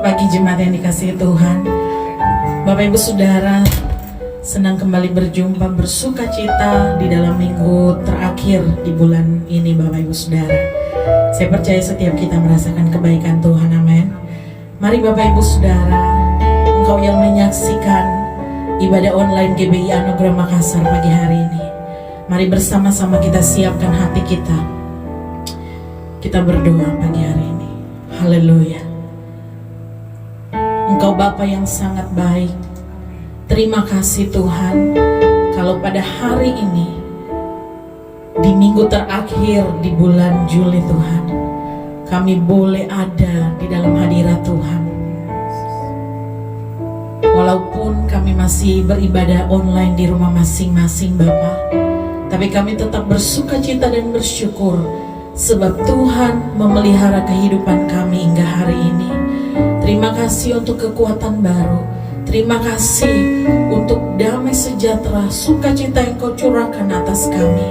pagi jemaat yang dikasihi Tuhan. Bapak Ibu Saudara, senang kembali berjumpa bersuka cita di dalam minggu terakhir di bulan ini Bapak Ibu Saudara. Saya percaya setiap kita merasakan kebaikan Tuhan, amin. Mari Bapak Ibu Saudara, engkau yang menyaksikan ibadah online GBI Anugerah Makassar pagi hari ini, mari bersama-sama kita siapkan hati kita. Kita berdoa pagi hari ini. Haleluya. Engkau Bapa yang sangat baik. Terima kasih Tuhan, kalau pada hari ini, di minggu terakhir di bulan Juli Tuhan, kami boleh ada di dalam hadirat Tuhan. Walaupun kami masih beribadah online di rumah masing-masing Bapa, tapi kami tetap bersuka cita dan bersyukur, sebab Tuhan memelihara kehidupan kami hingga hari ini. Terima kasih untuk kekuatan baru. Terima kasih untuk damai sejahtera, sukacita yang Kau curahkan atas kami.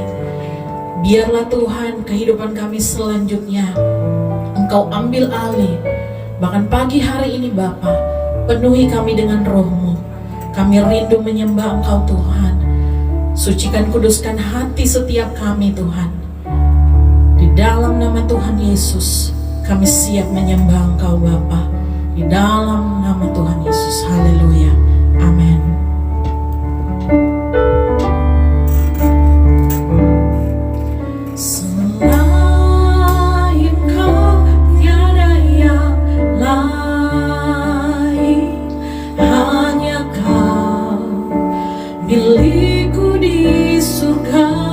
Biarlah Tuhan kehidupan kami selanjutnya Engkau ambil alih. Bahkan pagi hari ini Bapa, penuhi kami dengan Roh-Mu. Kami rindu menyembah Engkau Tuhan. Sucikan kuduskan hati setiap kami Tuhan. Di dalam nama Tuhan Yesus, kami siap menyembah Engkau Bapa. Di dalam nama Tuhan Yesus, haleluya, amin. Selain Kau tiada yang lain, hanya Kau milikku di surga.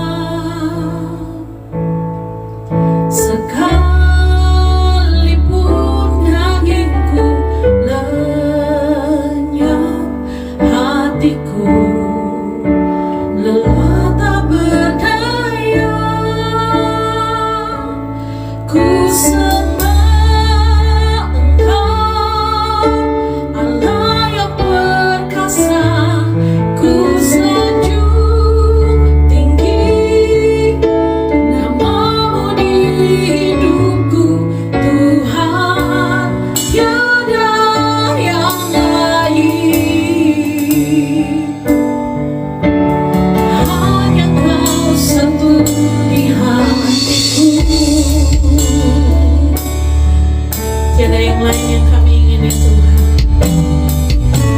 Tiada yang lain yang kami ingini Tuhan.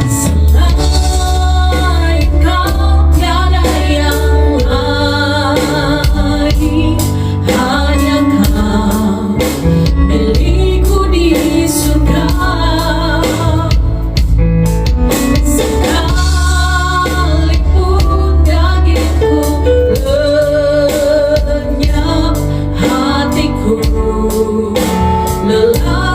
Selain Kau tiada yang lain, hanya Kau milikku di surga. Sekalipun dagingku lenyap, hatiku lelah.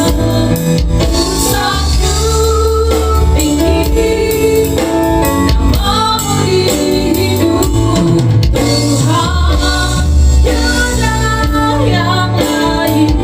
Tuhan, tiada yang lain.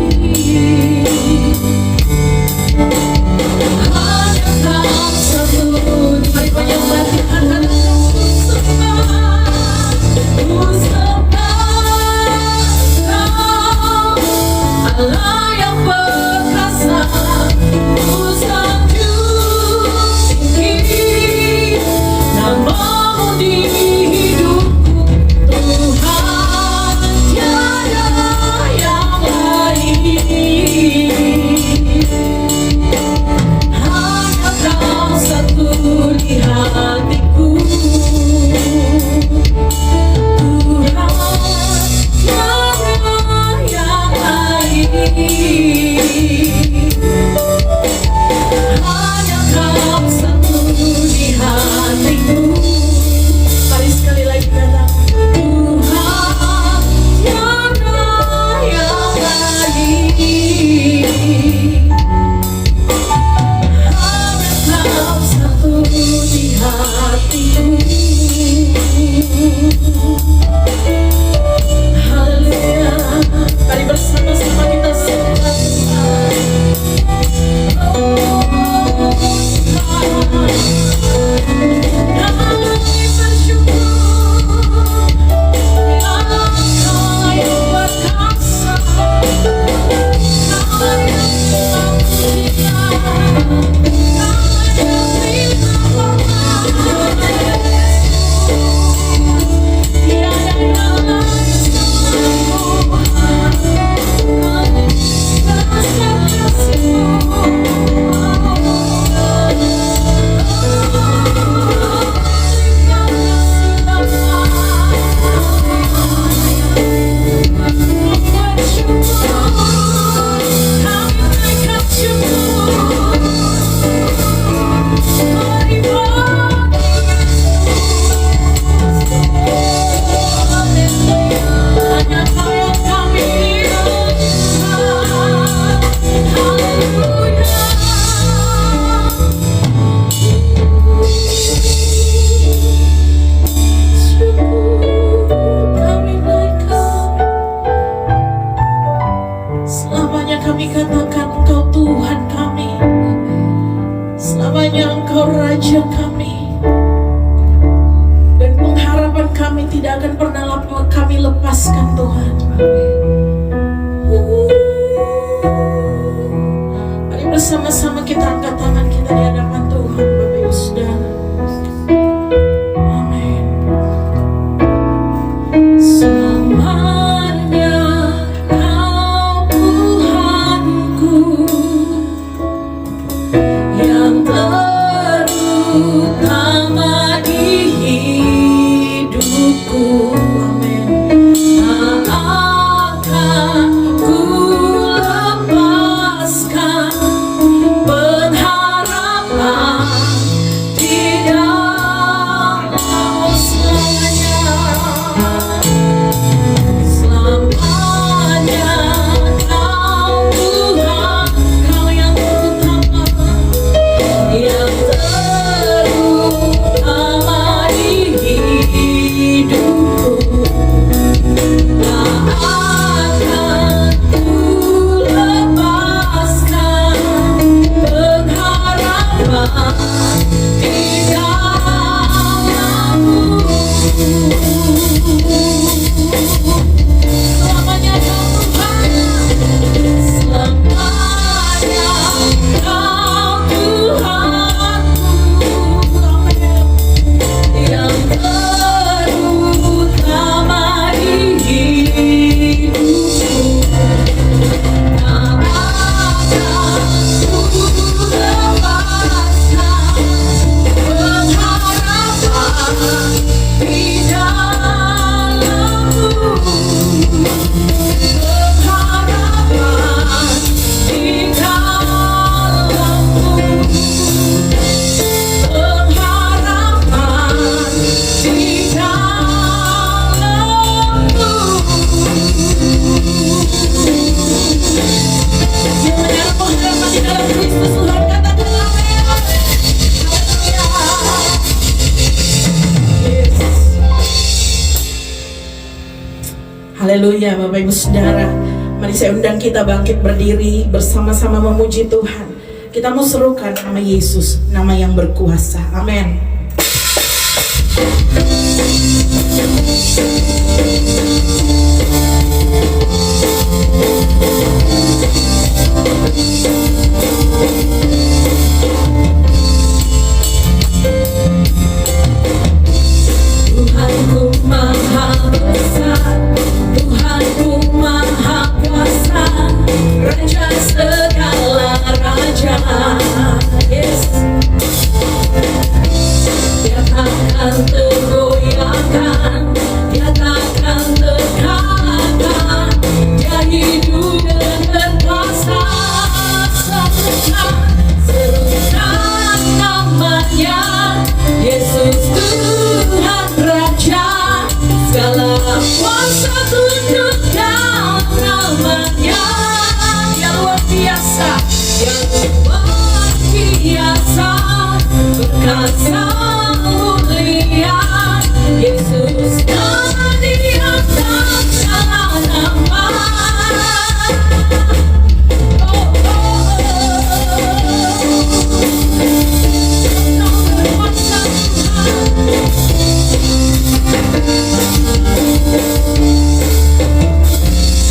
hanya Engkau Raja kami, dan pengharapan kami tidak akan pernah kami lepaskan Tuhan. Mari bersama-sama kita angkat tangan kita di hadapan Tuhan, Bapak Ibu Saudara. Amin. Selamanya Kau Tuhanku yang terutama di hidupku. Amin. Tak akan ku lepaskan pengharapan di dalam selamanya. Selamanya Kau Tuhan, Kau yang terutama, yang terutama di hidupku. Tak akan ku lepaskan pengharapan di dalam-Mu. Selamanya Kau Tuhan, selamanya Kau Tuhanku. Amin. Yang terutama di hidupku. Tak akan ku lepaskan pengharapan di dalam-Mu. Pengharapan di dalam-Mu. Pengharapan di dalam-Mu. Yang menaruh pengharapan di dalam Kristus Tuhan, katakan amin. Haleluya. Haleluya, Bapak Ibu Saudara. Mari saya undang kita bangkit berdiri bersama-sama memuji Tuhan. Kita mau serukan nama Yesus, nama yang berkuasa. Amin. Tuhanku Maha Besar, Tuhanku Maha Kuasa, Raja segala raja. Yes. Dia takkan tergoyahkan, Dia takkan terkalahkan. Dia hidup dan berkuasa. Serukan namanya, Yesus Tuhan Raja. Segala kuasa tunduk dalam namanya. Yang luar biasa, yang luar biasa, perkasa mulia. Yesus nama di atas segala nama. Oh, oh, berkuasa Tuhan.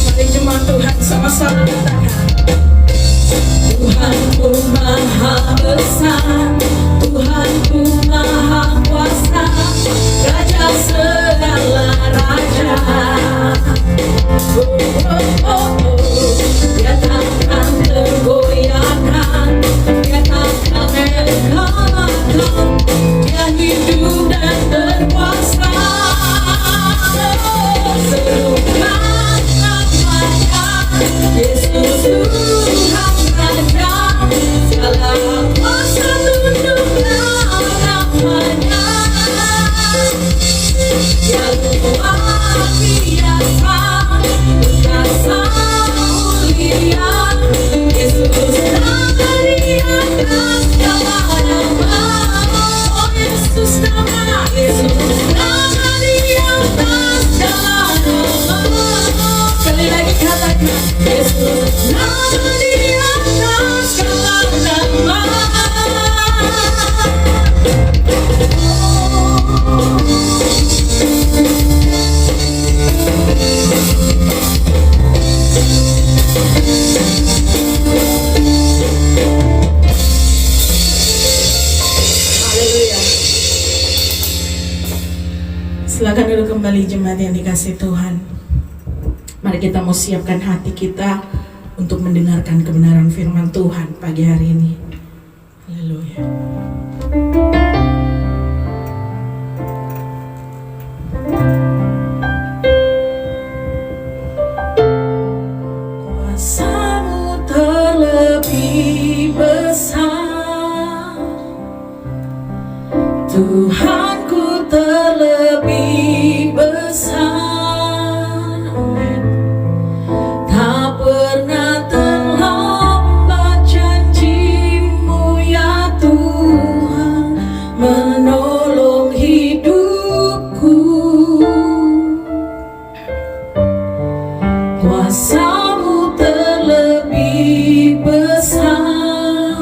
Mari jemaat Tuhan sama-sama katakan, Tuhanku Maha Besar, Tuhanku Maha Kuasa, Raja segala raja. Oh, oh, oh, oh. Dia takkan tergoyahkan, Dia takkan terkalahkan. Dia hidup dan berkuasa. Serukan namanya, Yesus Tuhan Raja. Silakan duduk kembali jemaat yang dikasih Tuhan. Mari kita mau siapkan hati kita untuk mendengarkan kebenaran firman Tuhan pagi hari ini. Haleluya. Kuasa-Mu terlebih besar, Tuhanku terlebih besar. Amin. Tak pernah terlambat janji-Mu ya Tuhan menolong hidupku. Kuasa-Mu terlebih besar,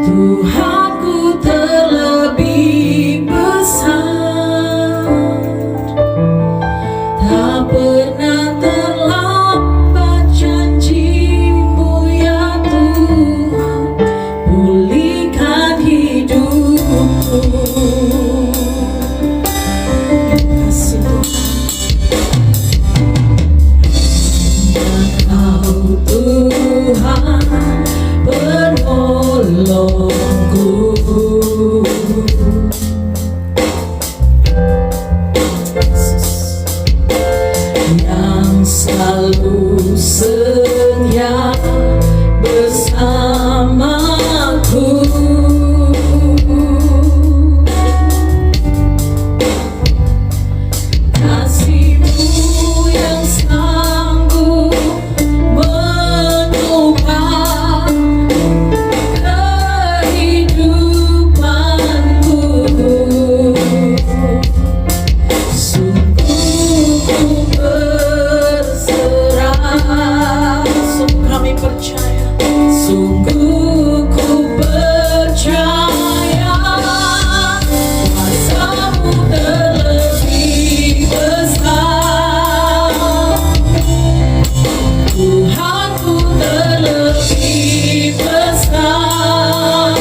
Tuhanku terlebih besar. Tak pernah terlambat janji-Mu ya Tuhan, pulihkan hidupku. Kasih Engkau Tuhan penolongku, yang selalu setia bersamaku. Kasih-Mu yang sanggup mengubah kehidupanku. Sungguh ku berserah, sungguh kami percaya, sungguh ku percaya. Kuasa-Mu terlebih besar, Tuhanku terlebih besar.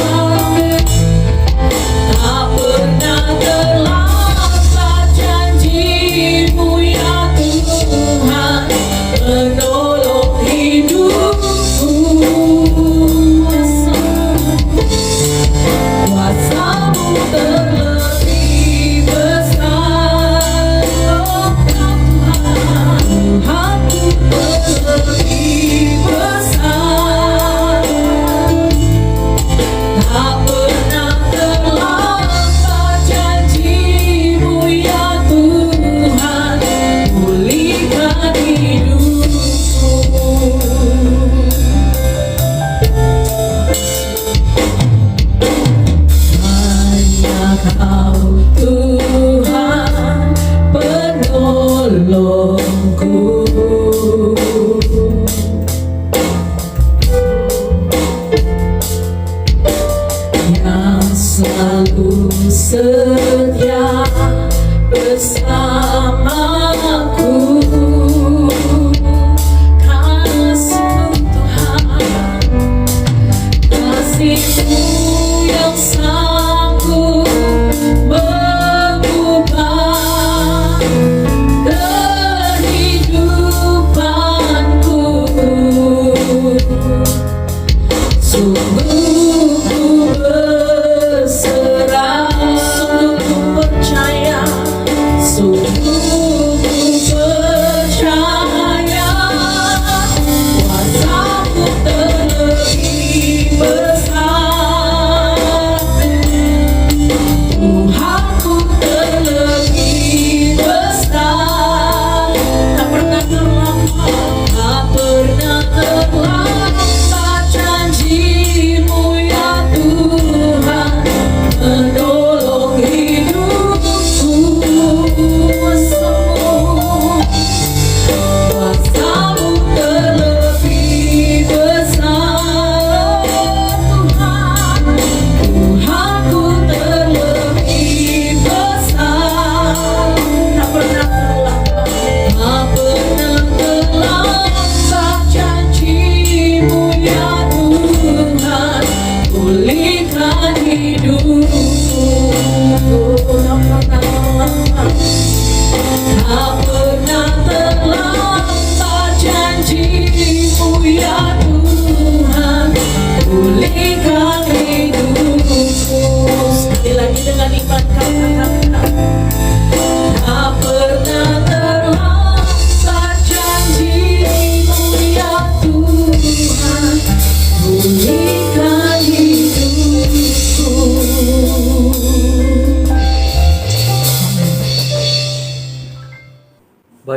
Tak pernah terlambat janji-Mu ya Tuhan menolong hidupku.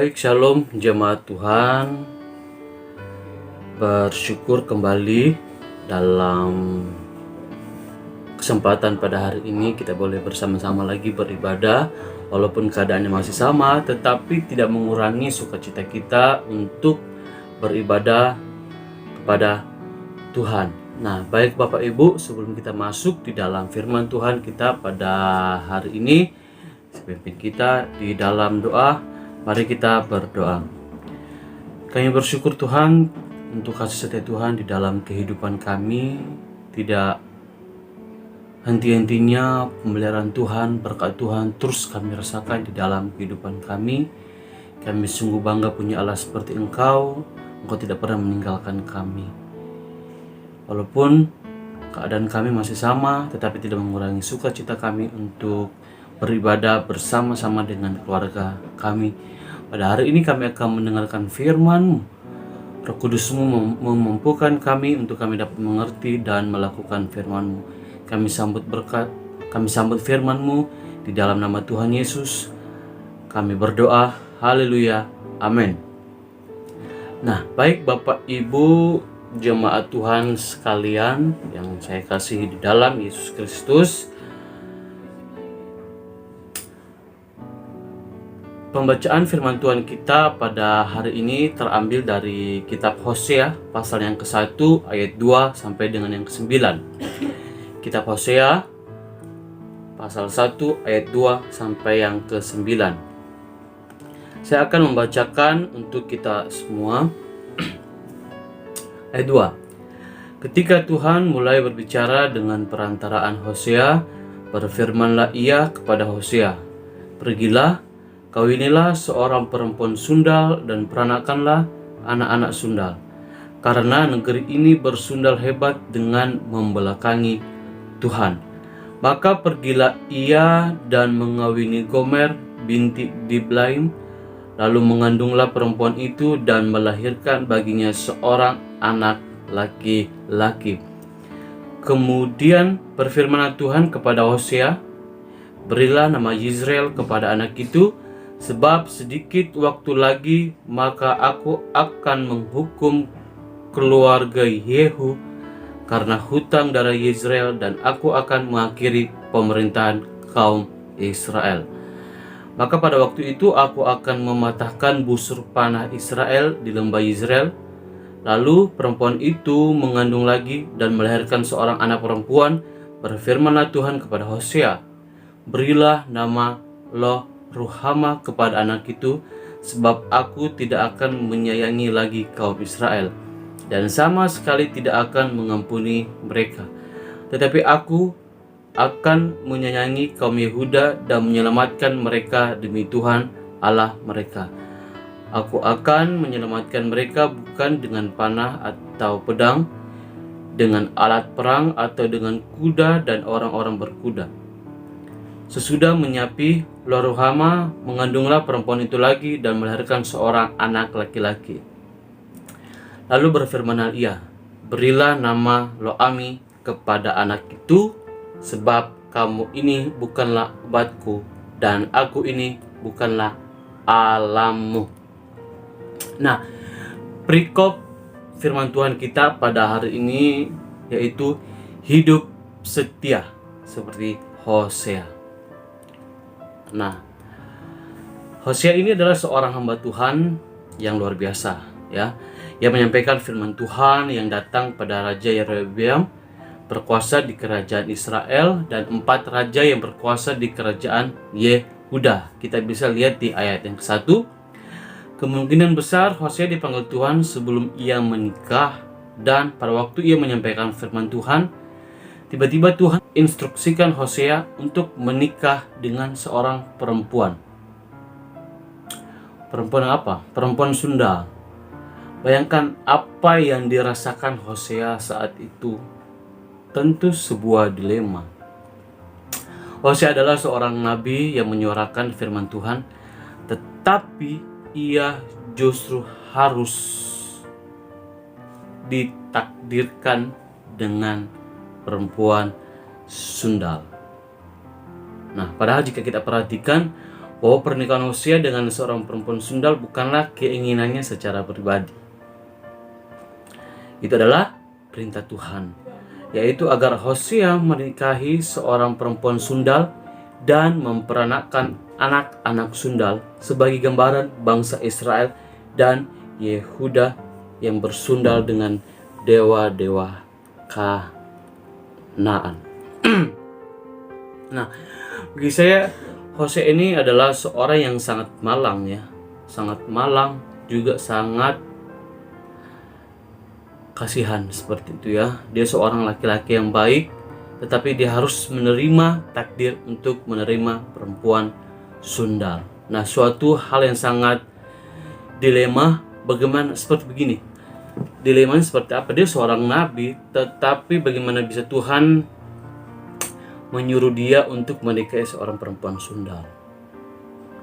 Baik, shalom jemaat Tuhan. Bersyukur kembali dalam kesempatan pada hari ini kita boleh bersama-sama lagi beribadah. Walaupun keadaannya masih sama, tetapi tidak mengurangi sukacita kita untuk beribadah kepada Tuhan. Nah, baik Bapak Ibu, sebelum kita masuk di dalam firman Tuhan kita pada hari ini, pimpin kita di dalam doa. Mari kita berdoa. Kami bersyukur Tuhan untuk kasih setia Tuhan di dalam kehidupan kami. Tidak henti-hentinya pemeliharaan Tuhan, berkat Tuhan terus kami rasakan di dalam kehidupan kami. Kami sungguh bangga punya Allah seperti Engkau. Engkau tidak pernah meninggalkan kami. Walaupun keadaan kami masih sama, tetapi tidak mengurangi sukacita kami untuk beribadah bersama-sama dengan keluarga kami. Pada hari ini kami akan mendengarkan firman-Mu. Roh Kudus-Mu memampukan kami untuk kami dapat mengerti dan melakukan firman-Mu. Kami sambut berkat, kami sambut firman-Mu di dalam nama Tuhan Yesus. Kami berdoa, haleluya, amin. Nah, baik Bapak Ibu jemaat Tuhan sekalian yang saya kasihi di dalam Yesus Kristus. Pembacaan firman Tuhan kita pada hari ini terambil dari kitab Hosea pasal yang ke-1 ayat 2 sampai dengan yang ke-9. Kitab Hosea pasal 1 ayat 2 sampai yang ke-9. Saya akan membacakan untuk kita semua. Ayat 2. Ketika Tuhan mulai berbicara dengan perantaraan Hosea, berfirmanlah Ia kepada Hosea, "Pergilah, kawinilah seorang perempuan sundal dan peranakanlah anak-anak sundal. Karena negeri ini bersundal hebat dengan membelakangi Tuhan. Maka pergilah ia dan mengawini Gomer binti Diblaim, lalu mengandunglah perempuan itu dan melahirkan baginya seorang anak laki-laki." Kemudian berfirmanlah Tuhan kepada Hosea, "Berilah nama Yizreel kepada anak itu, sebab sedikit waktu lagi maka aku akan menghukum keluarga Yehu karena hutang darah Yizreel, dan aku akan mengakhiri pemerintahan kaum Israel. Maka pada waktu itu aku akan mematahkan busur panah Israel di lembah Yizreel." Lalu perempuan itu mengandung lagi dan melahirkan seorang anak perempuan. Berfirmanlah Tuhan kepada Hosea, "Berilah nama Ruhama kepada anak itu, sebab aku tidak akan menyayangi lagi kaum Israel, dan sama sekali tidak akan mengampuni mereka. Tetapi aku akan menyayangi kaum Yehuda dan menyelamatkan mereka demi Tuhan Allah mereka. Aku akan menyelamatkan mereka bukan dengan panah atau pedang, dengan alat perang atau dengan kuda dan orang-orang berkuda." Sesudah menyapi, Ruhama mengandunglah perempuan itu lagi dan melahirkan seorang anak laki-laki. Lalu berfirmanlah ia, "Berilah nama Loami kepada anak itu, sebab kamu ini bukanlah umatku dan aku ini bukanlah Allahmu." Nah, perikop firman Tuhan kita pada hari ini yaitu hidup setia seperti Hosea. Nah, Hosea ini adalah seorang hamba Tuhan yang luar biasa, ya. Ia menyampaikan firman Tuhan yang datang pada Raja Yerobeam berkuasa di kerajaan Israel dan 4 raja yang berkuasa di kerajaan Yehuda. Kita bisa lihat di ayat yang ke-1. Kemungkinan besar Hosea dipanggil Tuhan sebelum ia menikah, dan pada waktu ia menyampaikan firman Tuhan, tiba-tiba Tuhan instruksikan Hosea untuk menikah dengan seorang perempuan. Perempuan apa? Perempuan sundal. Bayangkan apa yang dirasakan Hosea saat itu. Tentu sebuah dilema. Hosea adalah seorang nabi yang menyuarakan firman Tuhan, tetapi ia justru harus ditakdirkan dengan perempuan sundal. Nah, padahal jika kita perhatikan, bahwa pernikahan Hosea dengan seorang perempuan sundal bukanlah keinginannya secara pribadi. Itu adalah perintah Tuhan, yaitu agar Hosea menikahi seorang perempuan sundal dan memperanakkan anak-anak sundal sebagai gambaran bangsa Israel dan Yehuda yang bersundal dengan dewa-dewa Kanaan. Nah, bagi saya Hosea ini adalah seorang yang sangat malang ya, sangat malang, juga sangat kasihan seperti itu ya. Dia seorang laki-laki yang baik, tetapi dia harus menerima takdir untuk menerima perempuan sundal. Nah, suatu hal yang sangat dilema, bagaimana seperti begini. Dilemanya seperti apa? Dia seorang nabi, tetapi bagaimana bisa Tuhan menyuruh dia untuk menikahi seorang perempuan sundal?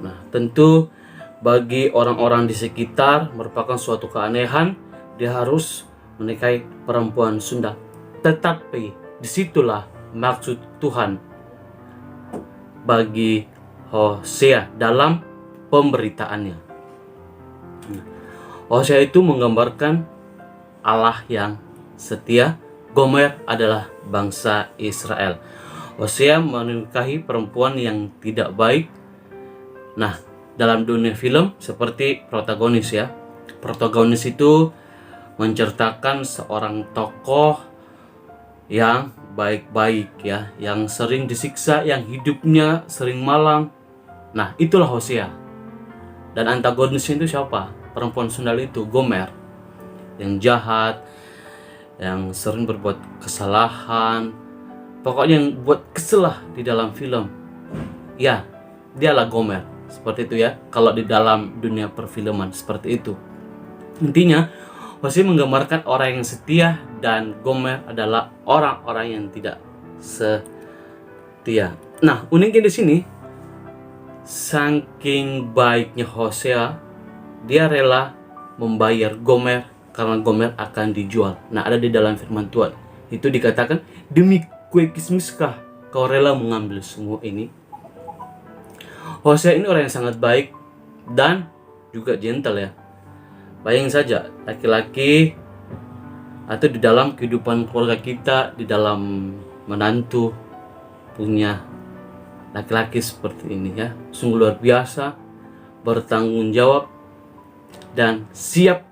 Nah, tentu bagi orang-orang di sekitar merupakan suatu keanehan dia harus menikahi perempuan sundal. Tetapi disitulah maksud Tuhan bagi Hosea dalam pemberitaannya. Hosea itu menggambarkan Allah yang setia. Gomer adalah bangsa Israel. Hosea menikahi perempuan yang tidak baik. Nah, dalam dunia film seperti protagonis ya. Protagonis itu menceritakan seorang tokoh yang baik-baik ya, yang sering disiksa, yang hidupnya sering malang. Nah, itulah Hosea. Dan antagonisnya itu siapa? Perempuan sundal itu, Gomer, yang jahat, yang sering berbuat kesalahan, pokoknya yang buat kesel lah di dalam film. Ya, dialah Gomer. Seperti itu ya, kalau di dalam dunia perfilman seperti itu. Intinya, Hosea menggambarkan orang yang setia dan Gomer adalah orang-orang yang tidak setia. Nah, uniknya di sini, saking baiknya Hosea, dia rela membayar Gomer karena Gomer akan dijual. Nah, ada di dalam firman Tuhan. Itu dikatakan, demi kue kismiskah kau rela mengambil semua ini? Hosea ini orang yang sangat baik dan juga gentle ya. Bayangin saja, laki-laki atau di dalam kehidupan keluarga kita, di dalam menantu punya laki-laki seperti ini ya. Sungguh luar biasa, bertanggung jawab dan siap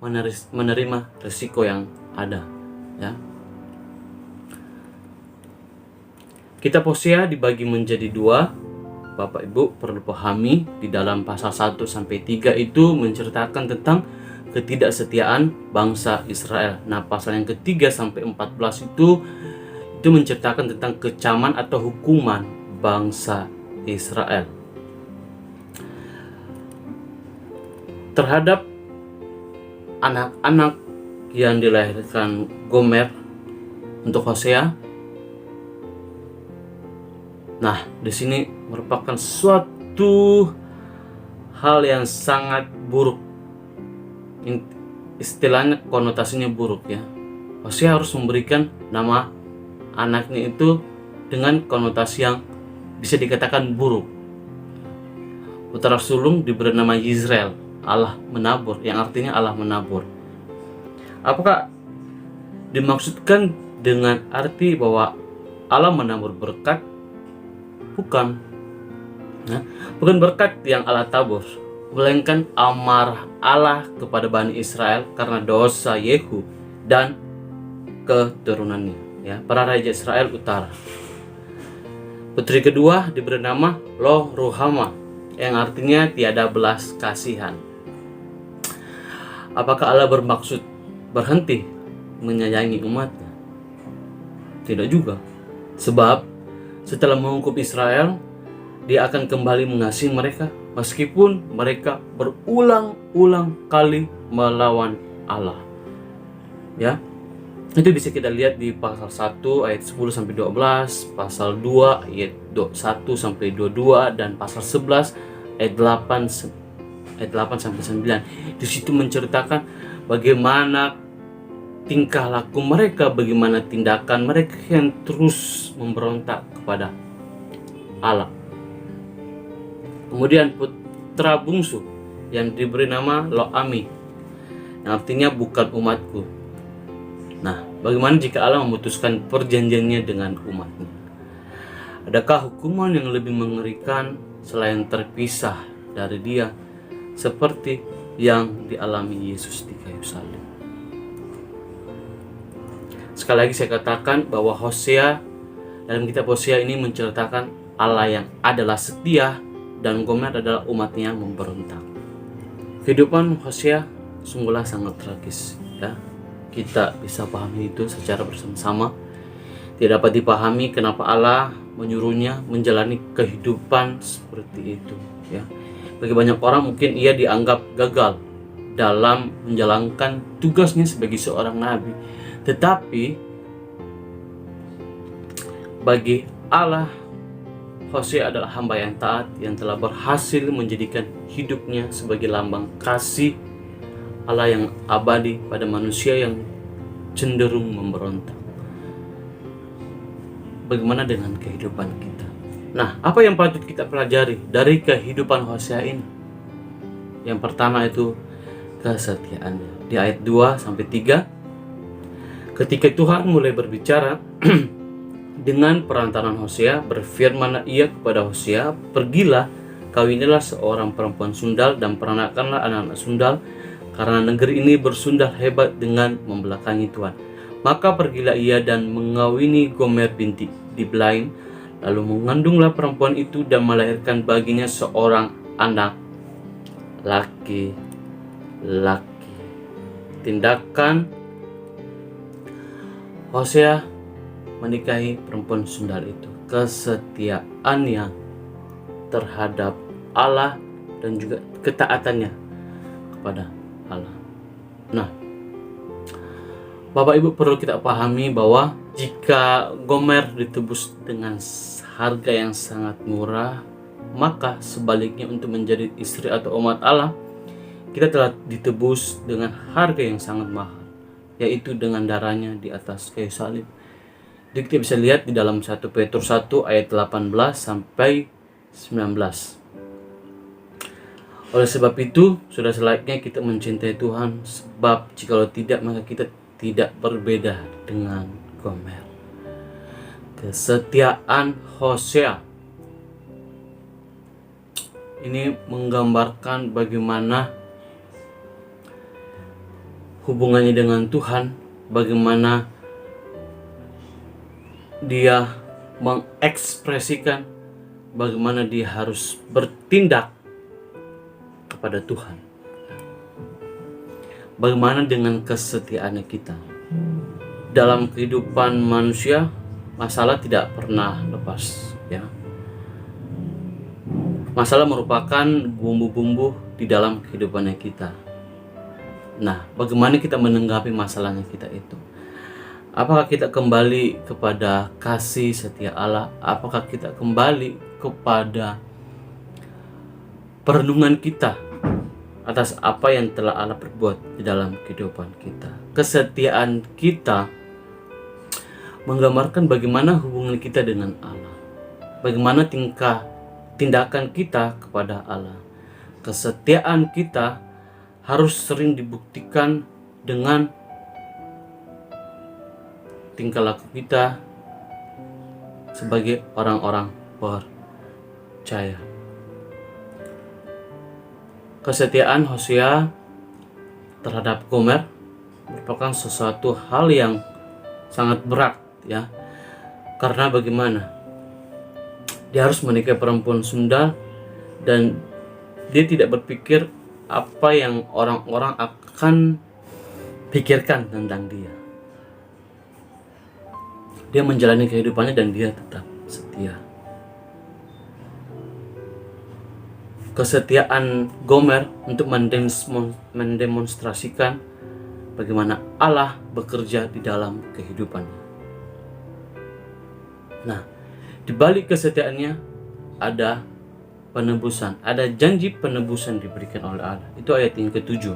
menerima risiko yang ada ya. Kitab Hosea dibagi menjadi dua. Bapak Ibu perlu pahami, di dalam pasal 1 sampai 3 itu menceritakan tentang ketidaksetiaan bangsa Israel. Nah, pasal yang ketiga sampai 14 itu menceritakan tentang kecaman atau hukuman bangsa Israel terhadap anak-anak yang dilahirkan Gomer untuk Hosea. Nah, di sini merupakan suatu hal yang sangat buruk. Istilahnya konotasinya buruk ya. Hosea harus memberikan nama anaknya itu dengan konotasi yang bisa dikatakan buruk. Putra sulung diberi nama Yisrael, Allah menabur, yang artinya Allah menabur. Apakah dimaksudkan dengan arti bahwa Allah menabur berkat? Bukan. Nah, bukan berkat yang Allah tabur, melainkan amarah Allah kepada Bani Israel karena dosa Yehu dan keturunannya ya, para raja Israel utara. Putri kedua diberi nama Lo Ruhama, yang artinya tiada belas kasihan. Apakah Allah bermaksud berhenti menyayangi umatnya? Tidak juga. Sebab setelah menghukum Israel, dia akan kembali mengasihi mereka meskipun mereka berulang-ulang kali melawan Allah. Ya. Itu bisa kita lihat di pasal 1 ayat 10 sampai 12, pasal 2 ayat 1 sampai 22 dan pasal 11 ayat 8 sampai 9. Di situ menceritakan bagaimana tingkah laku mereka, bagaimana tindakan mereka yang terus memberontak kepada Allah. Kemudian putra bungsu yang diberi nama Lo-ami, yang artinya bukan umatku. Nah, bagaimana jika Allah memutuskan perjanjiannya dengan umatnya? Adakah hukuman yang lebih mengerikan selain terpisah dari Dia, seperti yang dialami Yesus di kayu salib? Sekali lagi saya katakan bahwa Hosea, dalam kitab Hosea ini menceritakan Allah yang adalah setia dan Gomer adalah umatnya yang memberontak. Kehidupan Hosea sungguhlah sangat tragis, ya. Kita bisa pahami itu secara bersama-sama. Tidak dapat dipahami kenapa Allah menyuruhnya menjalani kehidupan seperti itu, ya. Bagi banyak orang mungkin ia dianggap gagal dalam menjalankan tugasnya sebagai seorang nabi. Tetapi bagi Allah, Hosea adalah hamba yang taat yang telah berhasil menjadikan hidupnya sebagai lambang kasih Allah yang abadi pada manusia yang cenderung memberontak. Bagaimana dengan kehidupan kita? Nah, apa yang patut kita pelajari dari kehidupan Hosea ini? Yang pertama itu kesetiaannya. Di ayat 2-3, ketika Tuhan mulai berbicara dengan perantaran Hosea, berfirmanlah ia kepada Hosea, pergilah, kawinilah seorang perempuan sundal dan peranakanlah anak-anak sundal, karena negeri ini bersundal hebat dengan membelakangi Tuhan. Maka pergilah ia dan mengawini Gomer binti Diblaim, lalu mengandunglah perempuan itu dan melahirkan baginya seorang anak laki-laki. Tindakan Hosea menikahi perempuan sundal itu, kesetiaannya terhadap Allah dan juga ketaatannya kepada Allah. Nah, Bapak Ibu, perlu kita pahami bahwa jika Gomer ditebus dengan harga yang sangat murah, maka sebaliknya untuk menjadi istri atau umat Allah, kita telah ditebus dengan harga yang sangat mahal, yaitu dengan darahnya di atas kayu salib. Jadi kita bisa lihat di dalam 1 Petrus 1 ayat 18-19. Oleh sebab itu, sudah selayaknya kita mencintai Tuhan, sebab jikalau tidak, maka kita tidak berbeda dengan Gomer. Kesetiaan Hosea ini menggambarkan bagaimana hubungannya dengan Tuhan, bagaimana dia mengekspresikan bagaimana dia harus bertindak kepada Tuhan. Bagaimana dengan kesetiaannya kita? Dalam kehidupan manusia, masalah tidak pernah lepas, ya. Masalah merupakan bumbu-bumbu di dalam kehidupannya kita. Nah, bagaimana kita menanggapi masalahnya kita itu? Apakah kita kembali kepada kasih setia Allah? Apakah kita kembali kepada perlindungan kita atas apa yang telah Allah perbuat di dalam kehidupan kita? Kesetiaan kita menggambarkan bagaimana hubungan kita dengan Allah, bagaimana tindakan kita kepada Allah. Kesetiaan kita harus sering dibuktikan dengan tingkah laku kita sebagai orang-orang percaya. Kesetiaan Hosea terhadap Gomer merupakan sesuatu hal yang sangat berat, ya. Karena bagaimana? Dia harus menikahi perempuan sundal dan dia tidak berpikir apa yang orang-orang akan pikirkan tentang dia. Dia menjalani kehidupannya dan dia tetap setia. Kesetiaan Gomer untuk mendemonstrasikan bagaimana Allah bekerja di dalam kehidupannya. Nah, di balik kesetiaannya ada penebusan, ada janji penebusan diberikan oleh Allah. Itu ayat yang ke-7.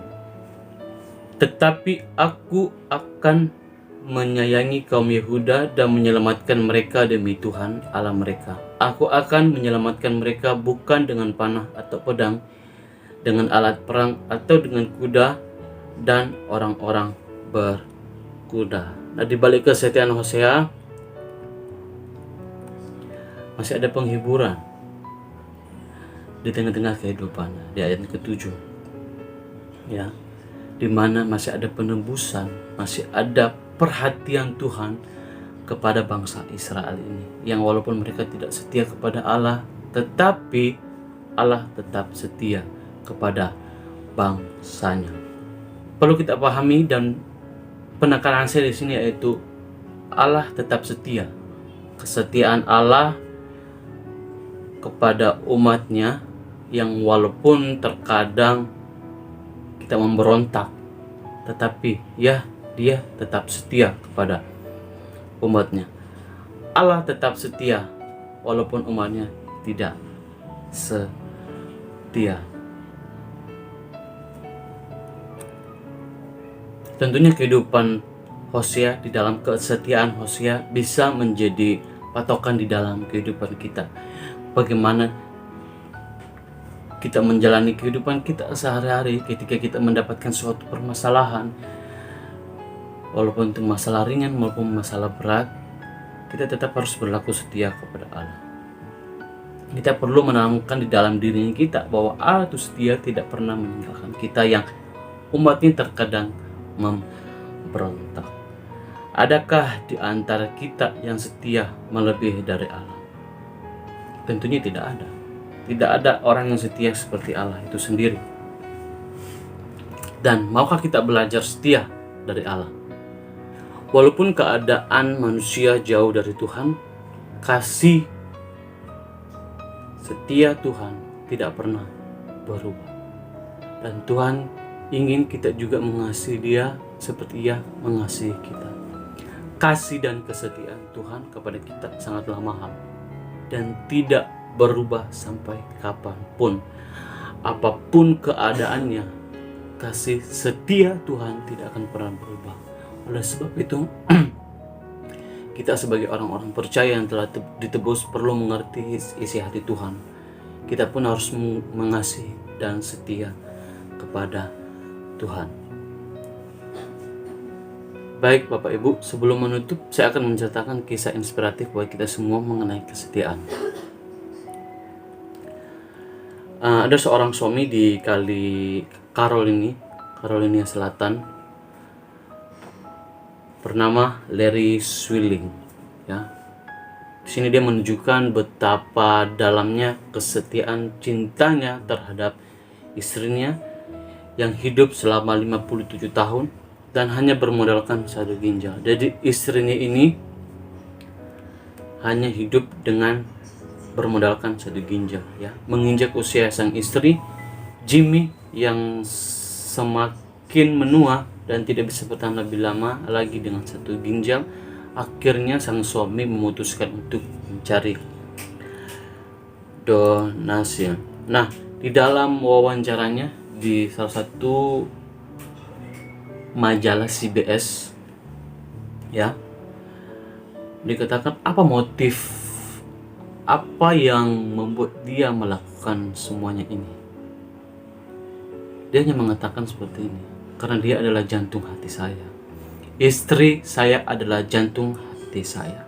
Tetapi aku akan menyayangi kaum Yehuda dan menyelamatkan mereka demi Tuhan Allah mereka. Aku akan menyelamatkan mereka bukan dengan panah atau pedang, dengan alat perang atau dengan kuda dan orang-orang berkuda. Nah, di balik kesetiaan Hosea masih ada penghiburan di tengah-tengah kehidupan, di ayat ke-7. Ya, di mana masih ada penebusan, masih ada perhatian Tuhan kepada bangsa Israel ini, yang walaupun mereka tidak setia kepada Allah, tetapi Allah tetap setia kepada bangsanya. Perlu kita pahami, dan penekanan saya di sini yaitu Allah tetap setia. Kesetiaan Allah kepada umatnya yang walaupun terkadang kita memberontak, tetapi ya, dia tetap setia kepada umatnya. Allah tetap setia walaupun umatnya tidak setia. Tentunya kehidupan Hosea, di dalam kesetiaan Hosea bisa menjadi patokan di dalam kehidupan kita. Bagaimana kita menjalani kehidupan kita sehari-hari ketika kita mendapatkan suatu permasalahan, walaupun itu masalah ringan maupun masalah berat, kita tetap harus berlaku setia kepada Allah. Kita perlu menanamkan di dalam diri kita bahwa Allah itu setia, tidak pernah meninggalkan kita yang umat ini terkadang memberontak. Adakah di antara kita yang setia melebihi dari Allah? Tentunya tidak ada. Tidak ada orang yang setia seperti Allah itu sendiri. Dan maukah kita belajar setia dari Allah? Walaupun keadaan manusia jauh dari Tuhan, kasih setia Tuhan tidak pernah berubah. Dan Tuhan ingin kita juga mengasihi Dia seperti Ia mengasihi kita. Kasih dan kesetiaan Tuhan kepada kita sangatlah mahal dan tidak berubah sampai kapanpun. Apapun keadaannya, kasih setia Tuhan tidak akan pernah berubah. Oleh sebab itu, kita sebagai orang-orang percaya yang telah ditebus perlu mengerti isi hati Tuhan. Kita pun harus mengasihi dan setia kepada Tuhan. Baik Bapak Ibu, sebelum menutup saya akan menceritakan kisah inspiratif buat kita semua mengenai kesetiaan. Ada seorang suami di Carolina Selatan bernama Larry Swilling. Ya, di sini dia menunjukkan betapa dalamnya kesetiaan cintanya terhadap istrinya yang hidup selama 57 tahun dan hanya bermodalkan satu ginjal. Jadi istrinya ini hanya hidup dengan bermodalkan satu ginjal, ya. Menginjak usia sang istri, Jimmy, yang semakin menua dan tidak bisa bertahan lebih lama lagi dengan satu ginjal, akhirnya sang suami memutuskan untuk mencari donasi. Nah, di dalam wawancaranya di salah satu majalah CBS, ya, dikatakan apa yang membuat dia melakukan semuanya ini. Dia hanya mengatakan seperti ini, karena dia adalah jantung hati saya. Istri saya adalah jantung hati saya.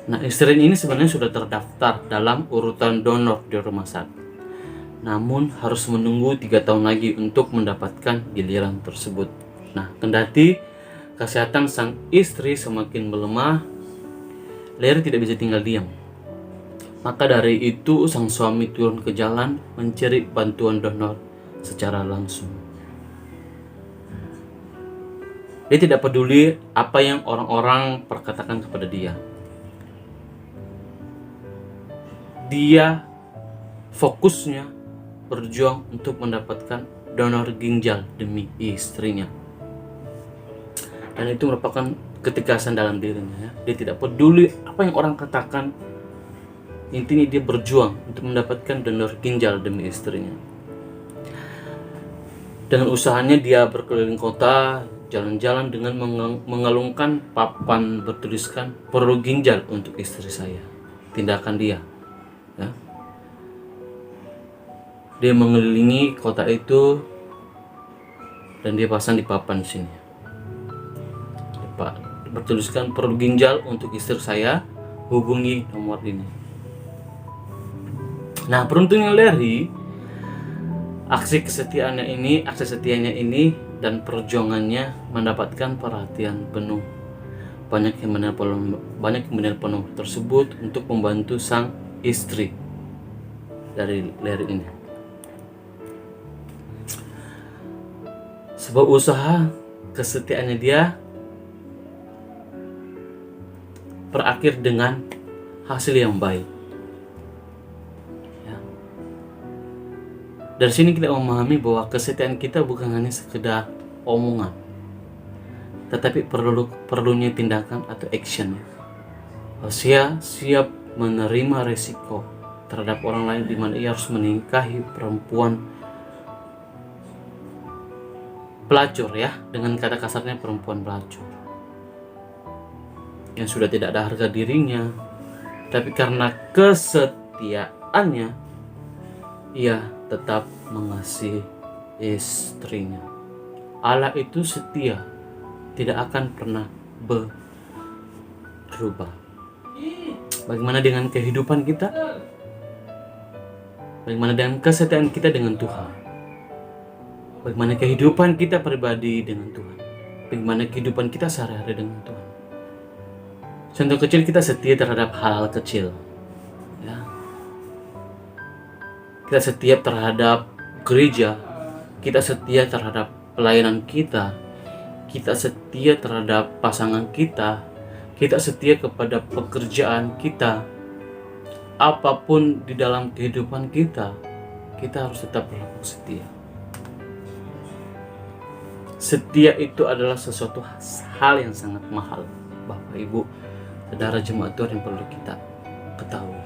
Nah, istri ini sebenarnya sudah terdaftar dalam urutan donor di rumah sakit, namun harus menunggu 3 tahun lagi untuk mendapatkan giliran tersebut. Nah, kendati kesehatan sang istri semakin melemah, Larry tidak bisa tinggal diam. Maka dari itu sang suami turun ke jalan mencari bantuan donor secara langsung. Dia tidak peduli apa yang orang-orang perkatakan kepada dia. Dia fokusnya berjuang untuk mendapatkan donor ginjal demi istrinya. Dan itu merupakan ketegasan dalam dirinya, ya. Dia tidak peduli apa yang orang katakan. Intinya dia berjuang untuk mendapatkan donor ginjal demi istrinya. Dengan usahanya dia berkeliling kota, jalan-jalan dengan mengalungkan papan bertuliskan perlu ginjal untuk istri saya. Tindakan dia, ya. Dia mengelilingi kota itu dan dia pasang di papan di sini. Bertuliskan perlu ginjal untuk istri saya, hubungi nomor ini. Nah, beruntungnya Larry, aksi setianya ini dan perjuangannya mendapatkan perhatian penuh. Banyak yang menelpon tersebut untuk membantu sang istri dari Larry ini. Sebuah usaha kesetiaannya dia berakhir dengan hasil yang baik. Ya. Dari sini kita memahami bahwa kesetiaan kita bukan hanya sekedar omongan, tetapi perlunya tindakan atau action. Hosea siap menerima resiko terhadap orang lain di mana ia harus menikahi perempuan pelacur, ya, dengan kata kasarnya perempuan pelacur yang sudah tidak ada harga dirinya, tapi karena kesetiaannya ia tetap mengasihi istrinya. Allah itu setia, tidak akan pernah berubah. Bagaimana dengan kehidupan kita? Bagaimana dengan kesetiaan kita dengan Tuhan? Bagaimana kehidupan kita pribadi dengan Tuhan? Bagaimana kehidupan kita sehari-hari dengan Tuhan? Contoh kecil, kita setia terhadap hal-hal kecil, ya. Kita setia terhadap gereja, kita setia terhadap pelayanan kita setia terhadap pasangan kita setia kepada pekerjaan kita. Apapun di dalam kehidupan kita harus tetap berlaku setia. Setia itu adalah sesuatu hal yang sangat mahal, Bapak Ibu, saudara jemaat Tuhan, yang perlu kita ketahui.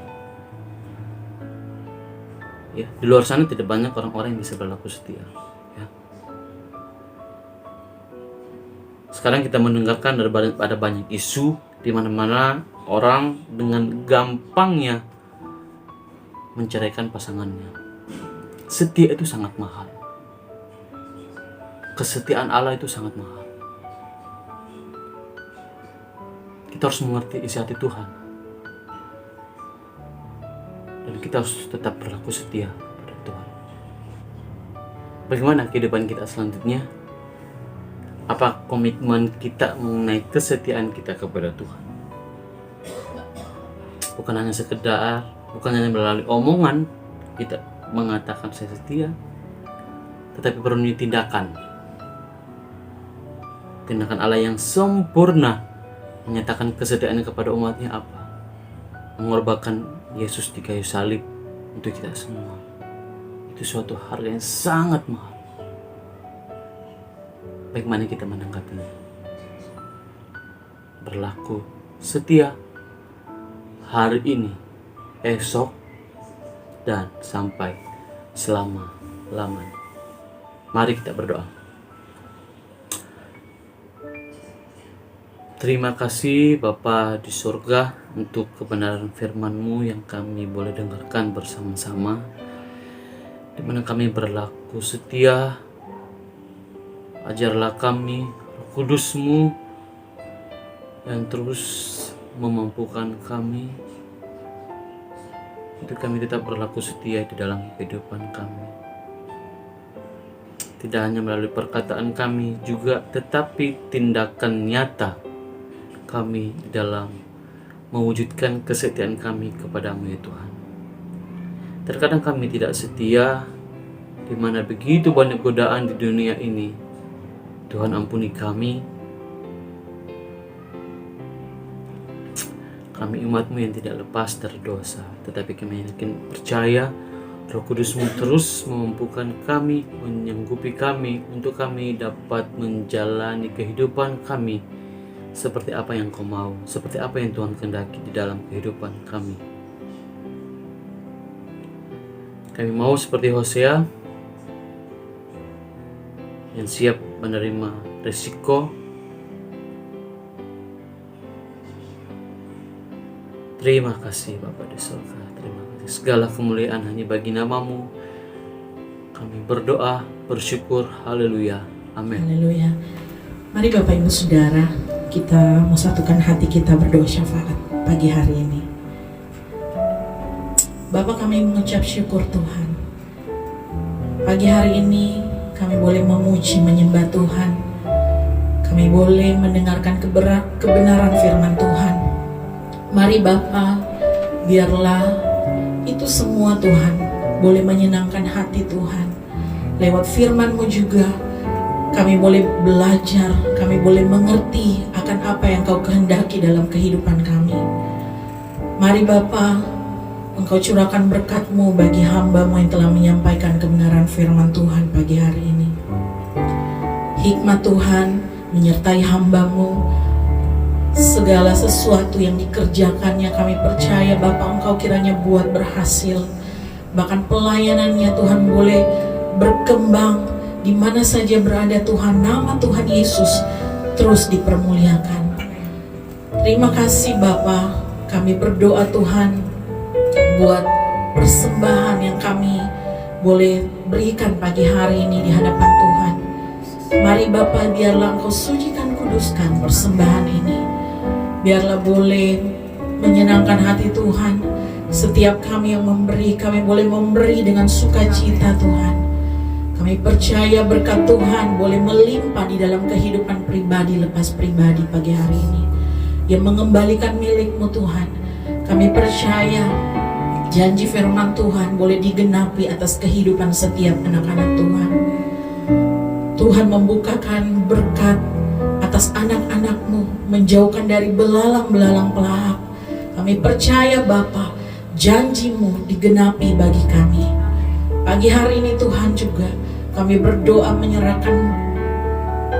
Ya, di luar sana tidak banyak orang-orang yang bisa berlaku setia. Ya. Sekarang kita mendengarkan ada banyak isu di mana-mana orang dengan gampangnya menceraikan pasangannya. Setia itu sangat mahal. Kesetiaan Allah itu sangat mahal. Kita harus mengerti isi hati Tuhan. Dan kita harus tetap berlaku setia pada Tuhan. Bagaimana kehidupan kita selanjutnya? Apa komitmen kita mengenai kesetiaan kita kepada Tuhan? Bukan hanya sekedar, bukan hanya melalui omongan kita mengatakan saya setia, tetapi perlu tindakan. Tindakan Allah yang sempurna menyatakan kesetiaannya kepada umatnya apa? Mengorbankan Yesus di kayu salib untuk kita semua. Itu suatu harga yang sangat mahal. Bagaimana kita menanggapinya? Berlaku setia hari ini, esok, dan sampai selama-lamanya. Mari kita berdoa. Terima kasih Bapa di surga untuk kebenaran firman-Mu yang kami boleh dengarkan bersama-sama, di mana kami berlaku setia. Ajarlah kami, Roh Kudus-Mu yang terus memampukan kami untuk kami tetap berlaku setia di dalam kehidupan kami. Tidak hanya melalui perkataan kami juga, tetapi tindakan nyata kami dalam mewujudkan kesetiaan kami kepada-Mu, ya Tuhan. Terkadang kami tidak setia, di mana begitu banyak godaan di dunia ini. Tuhan ampuni kami. Kami umat-Mu yang tidak lepas dari dosa, tetapi kami yakin percaya Roh Kudus-Mu terus memampukan kami, menyanggupi kami untuk kami dapat menjalani kehidupan kami seperti apa yang Kau mau, seperti apa yang Tuhan kehendaki di dalam kehidupan kami. Kami mau seperti Hosea yang siap menerima risiko. Terima kasih Bapa di surga. Terima kasih. Segala kemuliaan hanya bagi nama-Mu. Kami berdoa, bersyukur. Haleluya. Amin. Haleluya. Mari Bapak Ibu Saudara, kita mau satukan hati kita berdoa syafaat pagi hari ini. Bapak, kami mengucap syukur Tuhan. Pagi hari ini kami boleh memuji, menyembah Tuhan. Kami boleh mendengarkan kebenaran firman Tuhan. Mari Bapa, biarlah itu semua Tuhan boleh menyenangkan hati Tuhan. Lewat firman-Mu juga kami boleh belajar, kami boleh mengerti akan apa yang Kau kehendaki dalam kehidupan kami. Mari Bapa, Engkau curahkan berkat-Mu bagi hamba-Mu yang telah menyampaikan kebenaran firman Tuhan pagi hari ini. Hikmat Tuhan menyertai hamba-Mu. Segala sesuatu yang dikerjakannya kami percaya Bapa Engkau kiranya buat berhasil. Bahkan pelayanannya Tuhan boleh berkembang di mana saja berada Tuhan. Nama Tuhan Yesus terus dipermuliakan. Terima kasih Bapa. Kami berdoa Tuhan buat persembahan yang kami boleh berikan pagi hari ini di hadapan Tuhan. Mari Bapa, biarlah Engkau sucikan, kuduskan persembahan ini. Biarlah boleh menyenangkan hati Tuhan. Setiap kami yang memberi, kami boleh memberi dengan sukacita Tuhan. Kami percaya berkat Tuhan boleh melimpah di dalam kehidupan pribadi lepas pribadi pagi hari ini. Yang mengembalikan milik-Mu Tuhan. Kami percaya janji firman Tuhan boleh digenapi atas kehidupan setiap anak-anak Tuhan. Tuhan membukakan berkat atas anak-anak-Mu, menjauhkan dari belalang-belalang pelahap. Kami percaya Bapa, janji-Mu digenapi bagi kami. Pagi hari ini Tuhan juga kami berdoa menyerahkan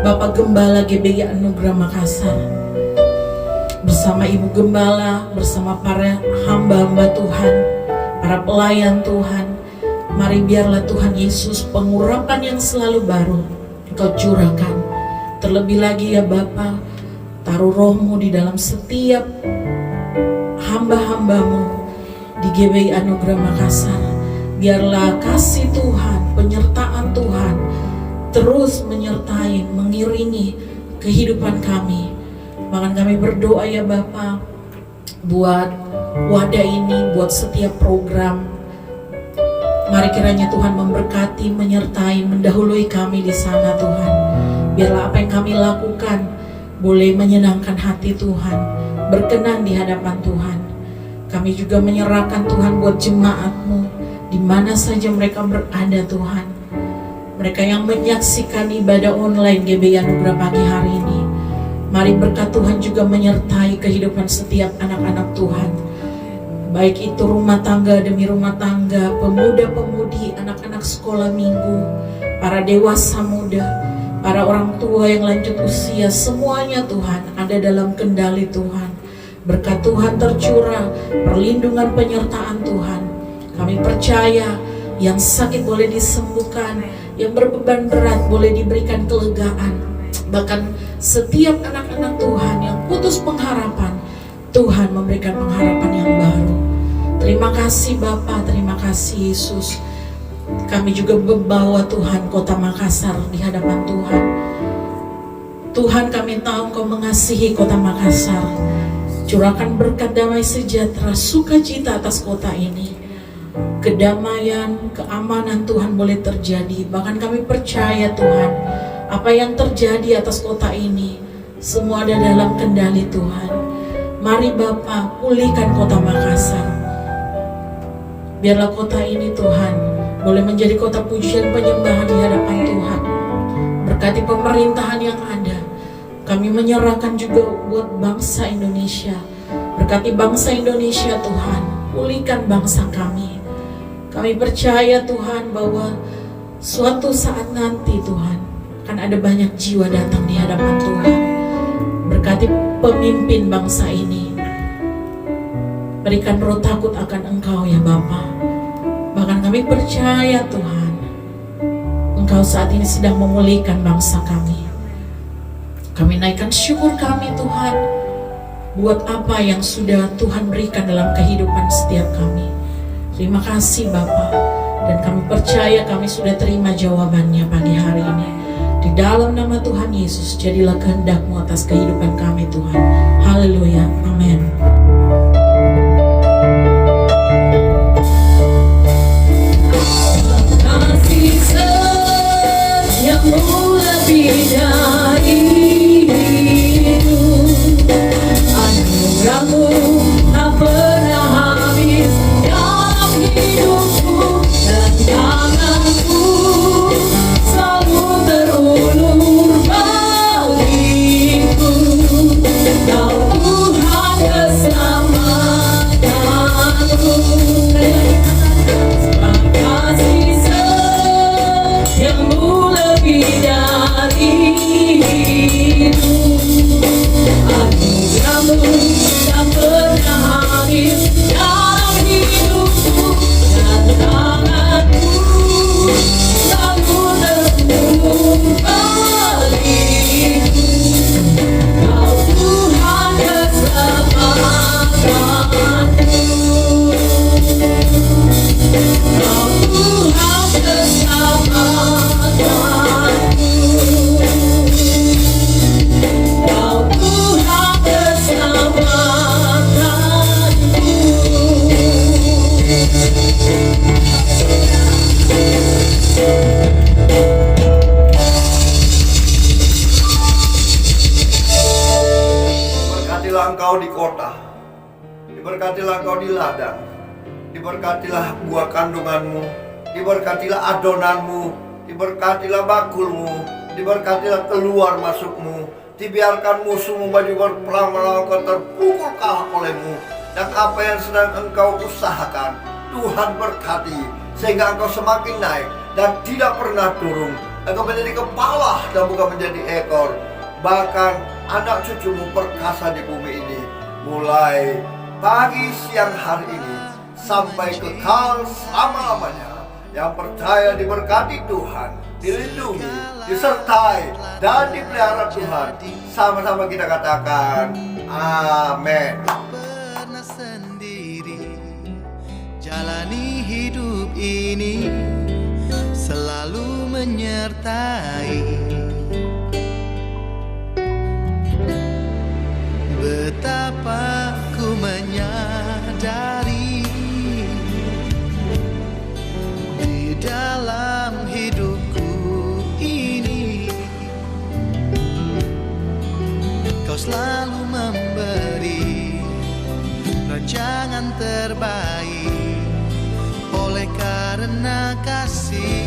Bapak Gembala GBI Anugerah Makassar bersama Ibu Gembala, bersama para hamba-hamba Tuhan, para pelayan Tuhan. Mari biarlah Tuhan Yesus pengurapan yang selalu baru Engkau curahkan. Terlebih lagi ya Bapa, taruh roh-Mu di dalam setiap hamba-hamba-Mu di GBI Anugerah Makassar. Biarlah kasih Tuhan, penyertaan Tuhan terus menyertai, mengiringi kehidupan kami. Bahkan kami berdoa ya Bapa, buat wadah ini, buat setiap program. Mari kiranya Tuhan memberkati, menyertai, mendahului kami di sana Tuhan. Biarlah apa yang kami lakukan boleh menyenangkan hati Tuhan, berkenan di hadapan Tuhan. Kami juga menyerahkan Tuhan buat jemaat-Mu, di mana saja mereka berada Tuhan. Mereka yang menyaksikan ibadah online GBI Anugerah pagi hari ini. Mari berkat Tuhan juga menyertai kehidupan setiap anak-anak Tuhan. Baik itu rumah tangga demi rumah tangga, pemuda-pemudi, anak-anak sekolah minggu, para dewasa muda, para orang tua yang lanjut usia, semuanya Tuhan ada dalam kendali Tuhan. Berkat Tuhan tercurah, perlindungan penyertaan Tuhan. Kami percaya yang sakit boleh disembuhkan, yang berbeban berat boleh diberikan kelegaan. Bahkan setiap anak-anak Tuhan yang putus pengharapan, Tuhan memberikan pengharapan yang baru. Terima kasih Bapa, terima kasih Yesus. Kami juga membawa Tuhan kota Makassar di hadapan Tuhan. Tuhan, kami tahu Engkau mengasihi kota Makassar. Curahkan berkat damai sejahtera, sukacita atas kota ini. Kedamaian, keamanan Tuhan boleh terjadi. Bahkan kami percaya Tuhan, apa yang terjadi atas kota ini semua ada dalam kendali Tuhan. Mari Bapa, pulihkan kota Makassar. Biarlah kota ini Tuhan boleh menjadi kota pujian penyembahan di hadapan Tuhan. Berkati pemerintahan yang ada. Kami menyerahkan juga buat bangsa Indonesia. Berkati bangsa Indonesia Tuhan, pulihkan bangsa kami. Kami percaya Tuhan bahwa suatu saat nanti Tuhan akan ada banyak jiwa datang di hadapan Tuhan. Berkati pemimpin bangsa ini. Berikan roh takut akan Engkau ya Bapa. Bahkan kami percaya Tuhan, Engkau saat ini sedang memulihkan bangsa kami. Kami naikkan syukur kami Tuhan, buat apa yang sudah Tuhan berikan dalam kehidupan setiap kami. Terima kasih Bapa, dan kami percaya kami sudah terima jawabannya pagi hari ini. Di dalam nama Tuhan Yesus, jadilah kehendak-Mu atas kehidupan kami Tuhan. Haleluya, amin. Kasih setiamu lebih dari itu, anugerah-Mu tak pernah habis dalam hidupku, dan tangan-Mu selalu terulur bagiku. Kau Tuhan keselamatanku. Kasih setiamu lebih dari itu, anugerah-Mu tak pernah habis dalam hidupku, dan tangan-Mu selalu terulur bagiku. Kau Tuhan keselamatanku. Kau Tuhan keselamatanku. Kau Tuhan keselamatanku. Diberkatilah engkau di kota, diberkatilah engkau di ladang, diberkatilah buah kandunganmu, diberkatilah adonanmu, diberkatilah bakulmu, diberkatilah keluar masukmu. Dibiarkan musuhmu baju berperang melawan kau terpukul kalah olehmu. Dan apa yang sedang engkau usahakan, Tuhan berkati, sehingga engkau semakin naik dan tidak pernah turun. Engkau menjadi kepala dan bukan menjadi ekor. Bahkan anak cucumu perkasa di bumi ini, mulai pagi siang hari ini sampai kekal selama-lamanya. Yang percaya diberkati Tuhan, dilindungi, disertai, dan dipelihara Tuhan. Sama-sama kita katakan amin. Pernah sendiri jalani hidup ini, selalu menyertai. Betapa ku menyadari di dalam hidupku ini, Kau selalu memberi rancangan terbaik. Oleh karena kasih